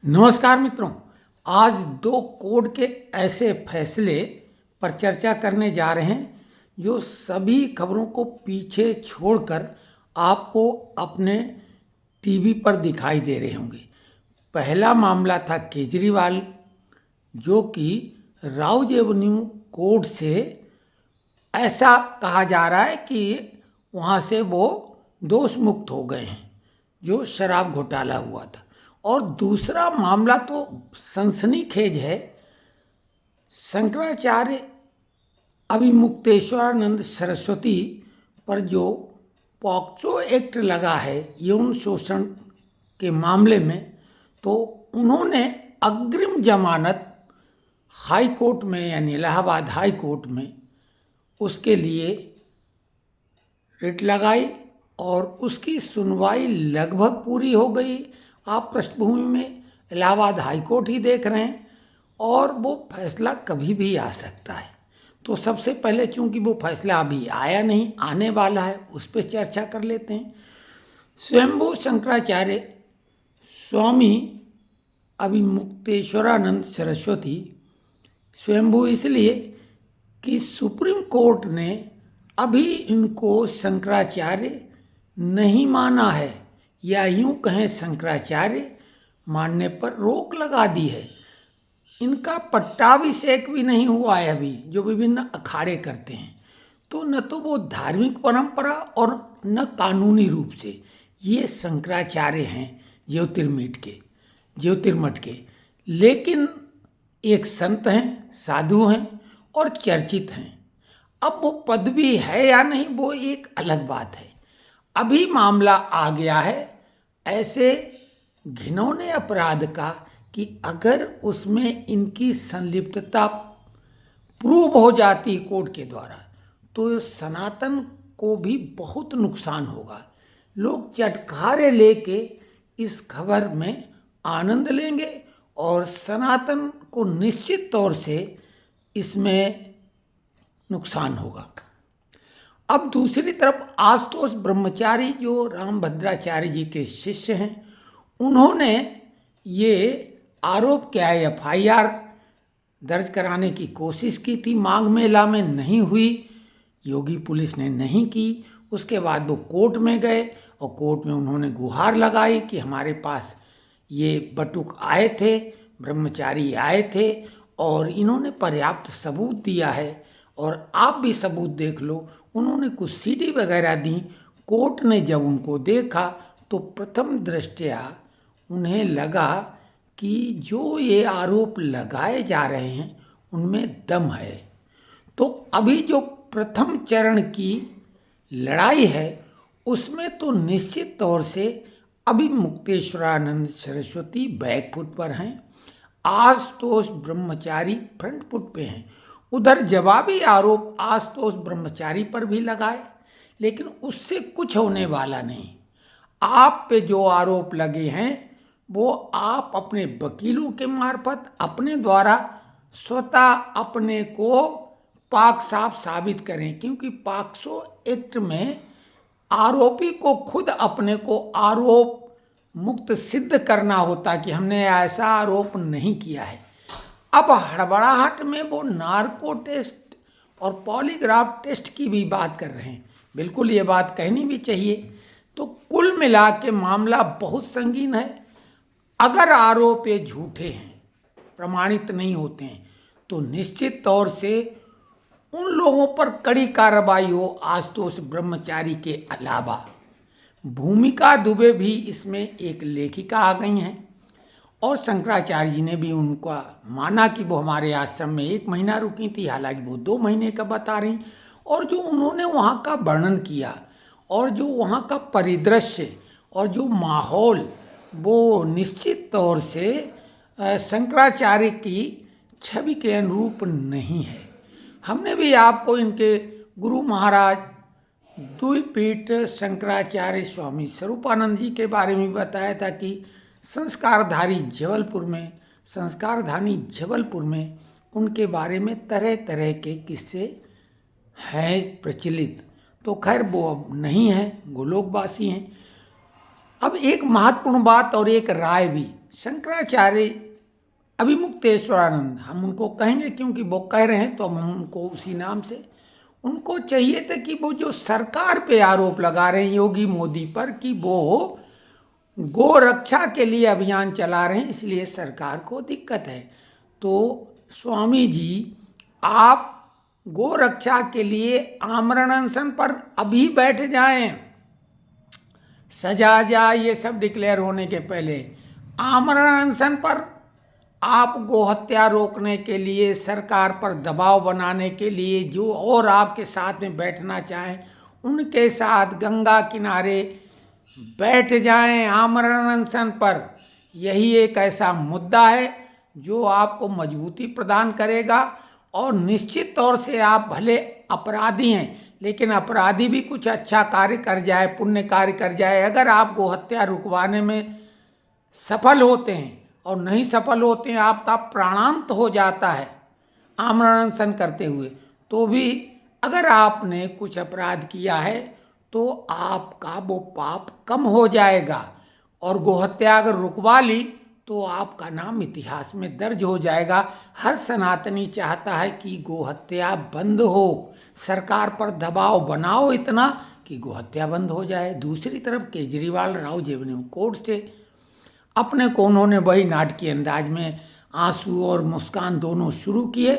नमस्कार मित्रों। आज दो कोर्ट के ऐसे फैसले पर चर्चा करने जा रहे हैं जो सभी खबरों को पीछे छोड़कर आपको अपने टीवी पर दिखाई दे रहे होंगे। पहला मामला था केजरीवाल, जो कि राउज एवेन्यू कोर्ट से ऐसा कहा जा रहा है कि वहाँ से वो दोष मुक्त हो गए हैं जो शराब घोटाला हुआ था। और दूसरा मामला तो सनसनीखेज है। शंकराचार्य अभिमुक्तेश्वरानंद सरस्वती पर जो पॉक्सो एक्ट लगा है यौन शोषण के मामले में, तो उन्होंने अग्रिम जमानत हाई कोर्ट में यानी इलाहाबाद हाई कोर्ट में उसके लिए रिट लगाई और उसकी सुनवाई लगभग पूरी हो गई। आप पृष्ठभूमि में इलाहाबाद हाई कोर्ट ही देख रहे हैं और वो फैसला कभी भी आ सकता है। तो सबसे पहले चूंकि वो फैसला अभी आया नहीं, आने वाला है, उस पर चर्चा कर लेते हैं। स्वयंभू शंकराचार्य स्वामी अभिमुक्तेश्वरानंद सरस्वती स्वयंभू इसलिए कि सुप्रीम कोर्ट ने अभी इनको शंकराचार्य नहीं माना है, या यूं कहें शंकराचार्य मानने पर रोक लगा दी है। इनका पट्टाभिषेक भी नहीं हुआ है अभी, जो विभिन्न अखाड़े करते हैं। तो न तो वो धार्मिक परंपरा और न कानूनी रूप से ये शंकराचार्य हैं ज्योतिर्मठ के, लेकिन एक संत हैं, साधु हैं और चर्चित हैं। अब वो पदवी है या नहीं वो एक अलग बात है। अभी मामला आ गया है ऐसे घिनौने अपराध का कि अगर उसमें इनकी संलिप्तता प्रूव हो जाती कोर्ट के द्वारा तो सनातन को भी बहुत नुकसान होगा। लोग चटखारे लेके इस खबर में आनंद लेंगे और सनातन को निश्चित तौर से इसमें नुकसान होगा। अब दूसरी तरफ आशुतोष ब्रह्मचारी जो रामभद्राचार्य जी के शिष्य हैं, उन्होंने ये आरोप किया है, FIR दर्ज कराने की कोशिश की थी, माघ मेला में नहीं हुई, योगी पुलिस ने नहीं की। उसके बाद वो कोर्ट में गए और कोर्ट में उन्होंने गुहार लगाई कि हमारे पास ये बटुक आए थे, ब्रह्मचारी आए थे और इन्होंने पर्याप्त सबूत दिया है और आप भी सबूत देख लो। उन्होंने कुछ CD वगैरह दी। कोर्ट ने जब उनको देखा तो प्रथम दृष्टया उन्हें लगा कि जो ये आरोप लगाए जा रहे हैं उनमें दम है। तो अभी जो प्रथम चरण की लड़ाई है उसमें तो निश्चित तौर से अभिमुक्तेश्वरानंद सरस्वती बैकफुट पर हैं, आशुतोष ब्रह्मचारी फ्रंट फुट पे हैं। उधर जवाबी आरोप आशुतोष ब्रह्मचारी पर भी लगाए, लेकिन उससे कुछ होने वाला नहीं। आप पे जो आरोप लगे हैं वो आप अपने वकीलों के मार्फत अपने द्वारा स्वतः अपने को पाक साफ साबित करें, क्योंकि पॉक्सो एक्ट में आरोपी को खुद अपने को आरोप मुक्त सिद्ध करना होता कि हमने ऐसा आरोप नहीं किया है। अब हड़बड़ाहट में वो नार्को टेस्ट और पॉलीग्राफ टेस्ट की भी बात कर रहे हैं। बिल्कुल ये बात कहनी भी चाहिए। तो कुल मिला के मामला बहुत संगीन है। अगर आरोप ये झूठे हैं, प्रमाणित नहीं होते हैं, तो निश्चित तौर से उन लोगों पर कड़ी कार्रवाई हो। आशुतोष ब्रह्मचारी के अलावा भूमिका दुबे भी इसमें एक लेखिका आ गई हैं और शंकराचार्य जी ने भी उनका माना कि वो हमारे आश्रम में 1 महीना रुकी थी, हालांकि वो 2 महीने का बता रही। और जो उन्होंने वहाँ का वर्णन किया और जो वहाँ का परिदृश्य और जो माहौल, वो निश्चित तौर से शंकराचार्य की छवि के अनुरूप नहीं है। हमने भी आपको इनके गुरु महाराज द्विपीठ शंकराचार्य स्वामी स्वरूपानंद जी के बारे में बताया था कि संस्कारधानी जबलपुर में उनके बारे में तरह तरह के किस्से हैं प्रचलित। तो खैर वो अब नहीं है, गोलोकवासी हैं। अब एक महत्वपूर्ण बात और एक राय भी शंकराचार्य अभिमुक्तेश्वरानंद, हम उनको कहेंगे क्योंकि वो कह रहे हैं तो हम उनको उसी नाम से, उनको चाहिए था कि वो जो सरकार पे आरोप लगा रहे हैं योगी मोदी पर कि वो गो रक्षा के लिए अभियान चला रहे हैं इसलिए सरकार को दिक्कत है, तो स्वामी जी आप गो रक्षा के लिए आमरण अनशन पर अभी बैठ जाएं, सजा जाए ये सब डिक्लेयर होने के पहले आमरण अनशन पर आप गोहत्या रोकने के लिए, सरकार पर दबाव बनाने के लिए जो और आपके साथ में बैठना चाहें उनके साथ गंगा किनारे बैठ जाएं आमरण अनशन पर। यही एक ऐसा मुद्दा है जो आपको मजबूती प्रदान करेगा और निश्चित तौर से आप भले अपराधी हैं लेकिन अपराधी भी कुछ अच्छा कार्य कर जाए, पुण्य कार्य कर जाए। अगर आप गोहत्या रुकवाने में सफल होते हैं और नहीं सफल होते हैं, आपका प्राणांत हो जाता है आमरण अनशन करते हुए, तो भी अगर आपने कुछ अपराध किया है तो आपका वो पाप कम हो जाएगा और गोहत्या अगर रुकवा ली तो आपका नाम इतिहास में दर्ज हो जाएगा। हर सनातनी चाहता है कि गोहत्या बंद हो, सरकार पर दबाव बनाओ इतना कि गोहत्या बंद हो जाए। दूसरी तरफ केजरीवाल राव जेवन्यू कोर्ट से अपने को उन्होंने वही नाटकीय अंदाज में आंसू और मुस्कान दोनों शुरू किए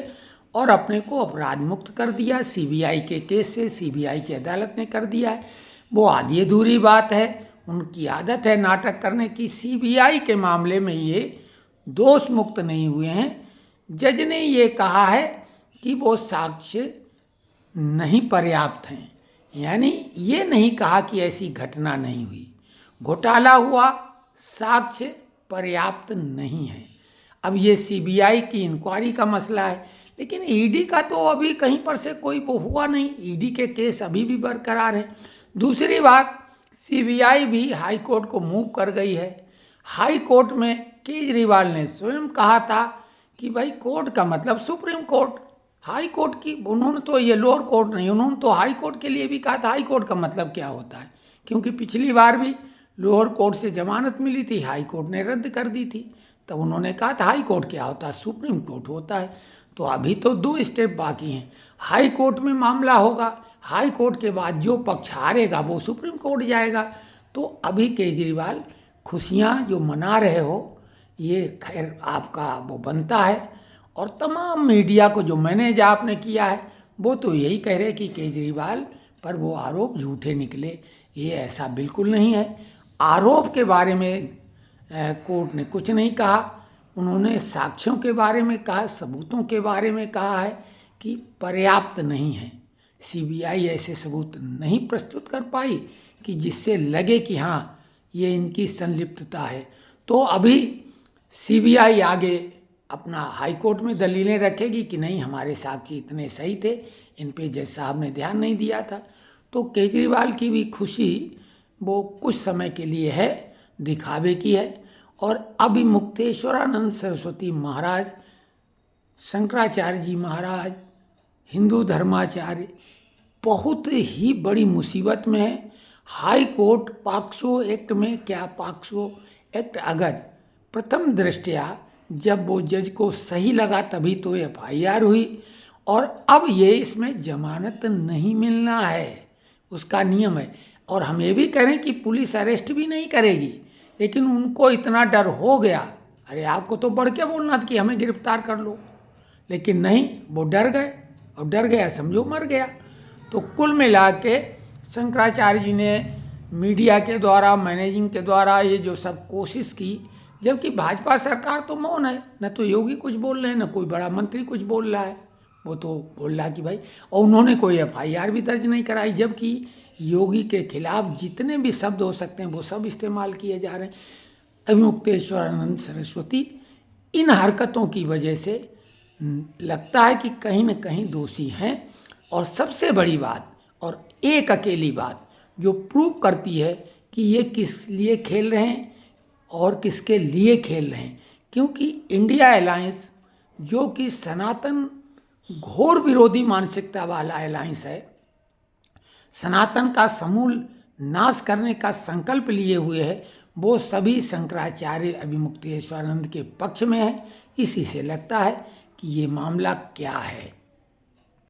और अपने को अपराध मुक्त कर दिया। सीबीआई के केस से सीबीआई की अदालत ने कर दिया है। वो आधी अधूरी बात है, उनकी आदत है नाटक करने की। सीबीआई के मामले में ये दोष मुक्त नहीं हुए हैं। जज ने ये कहा है कि वो साक्ष्य नहीं पर्याप्त हैं, यानी ये नहीं कहा कि ऐसी घटना नहीं हुई, घोटाला हुआ, साक्ष्य पर्याप्त नहीं है। अब ये सीबीआई की इंक्वायरी का मसला है, लेकिन ईडी का तो अभी कहीं पर से कोई वो हुआ नहीं, ईडी के केस अभी भी बरकरार हैं। दूसरी बात, सीबीआई भी हाई कोर्ट को मूव कर गई है। हाई कोर्ट में केजरीवाल ने स्वयं कहा था कि भाई कोर्ट का मतलब सुप्रीम कोर्ट, हाई कोर्ट की, उन्होंने तो ये लोअर कोर्ट नहीं, उन्होंने तो हाई कोर्ट के लिए भी कहा था हाई कोर्ट का मतलब क्या होता है, क्योंकि पिछली बार भी लोअर कोर्ट से जमानत मिली थी, हाई कोर्ट ने रद्द कर दी थी। तब उन्होंने कहा था हाई कोर्ट क्या होता है, सुप्रीम कोर्ट होता है। तो अभी तो 2 स्टेप बाकी हैं। हाई कोर्ट में मामला होगा, हाई कोर्ट के बाद जो पक्ष हारेगा वो सुप्रीम कोर्ट जाएगा। तो अभी केजरीवाल खुशियाँ जो मना रहे हो ये खैर आपका वो बनता है, और तमाम मीडिया को जो मैनेज आपने किया है वो तो यही कह रहे कि केजरीवाल पर वो आरोप झूठे निकले। ये ऐसा बिल्कुल नहीं है। आरोप के बारे में कोर्ट ने कुछ नहीं कहा, उन्होंने साक्ष्यों के बारे में कहा, सबूतों के बारे में कहा है कि पर्याप्त नहीं है। सीबीआई ऐसे सबूत नहीं प्रस्तुत कर पाई कि जिससे लगे कि हाँ ये इनकी संलिप्तता है। तो अभी सीबीआई आगे अपना हाई कोर्ट में दलीलें रखेगी कि नहीं हमारे साक्षी इतने सही थे, इन पे जज साहब ने ध्यान नहीं दिया था। तो केजरीवाल की भी खुशी वो कुछ समय के लिए है, दिखावे की है। और अभिमुक्तेश्वरानंद सरस्वती महाराज, शंकराचार्य जी महाराज, हिंदू धर्माचार्य बहुत ही बड़ी मुसीबत में है। हाई कोर्ट पॉक्सो एक्ट में, क्या पॉक्सो एक्ट अगर प्रथम दृष्टया जब वो जज को सही लगा तभी तो एफआईआर हुई, और अब ये इसमें जमानत नहीं मिलना है, उसका नियम है। और हम ये भी करें कि पुलिस अरेस्ट भी नहीं करेगी, लेकिन उनको इतना डर हो गया, अरे आपको तो बढ़ के बोलना था कि हमें गिरफ्तार कर लो, लेकिन नहीं, वो डर गए, और डर गया समझो मर गया। तो कुल मिला के शंकराचार्य जी ने मीडिया के द्वारा, मैनेजिंग के द्वारा ये जो सब कोशिश की, जबकि भाजपा सरकार तो मौन है, न तो योगी कुछ बोल रहे हैं, न कोई बड़ा मंत्री कुछ बोल रहा है। वो तो बोल रहा कि भाई, और उन्होंने कोई एफआईआर भी दर्ज नहीं कराई, जबकि योगी के खिलाफ जितने भी शब्द हो सकते हैं वो सब इस्तेमाल किए जा रहे हैं। अभिमुक्तेश्वरानंद सरस्वती इन हरकतों की वजह से लगता है कि कहीं न कहीं दोषी हैं। और सबसे बड़ी बात और एक अकेली बात जो प्रूव करती है कि ये किस लिए खेल रहे हैं और किसके लिए खेल रहे हैं, क्योंकि इंडिया अलायंस जो कि सनातन घोर विरोधी मानसिकता वाला अलायंस है, सनातन का समूल नाश करने का संकल्प लिए हुए है, वो सभी शंकराचार्य अभिमुक्तेश्वरानंद के पक्ष में है। इसी से लगता है कि ये मामला क्या है।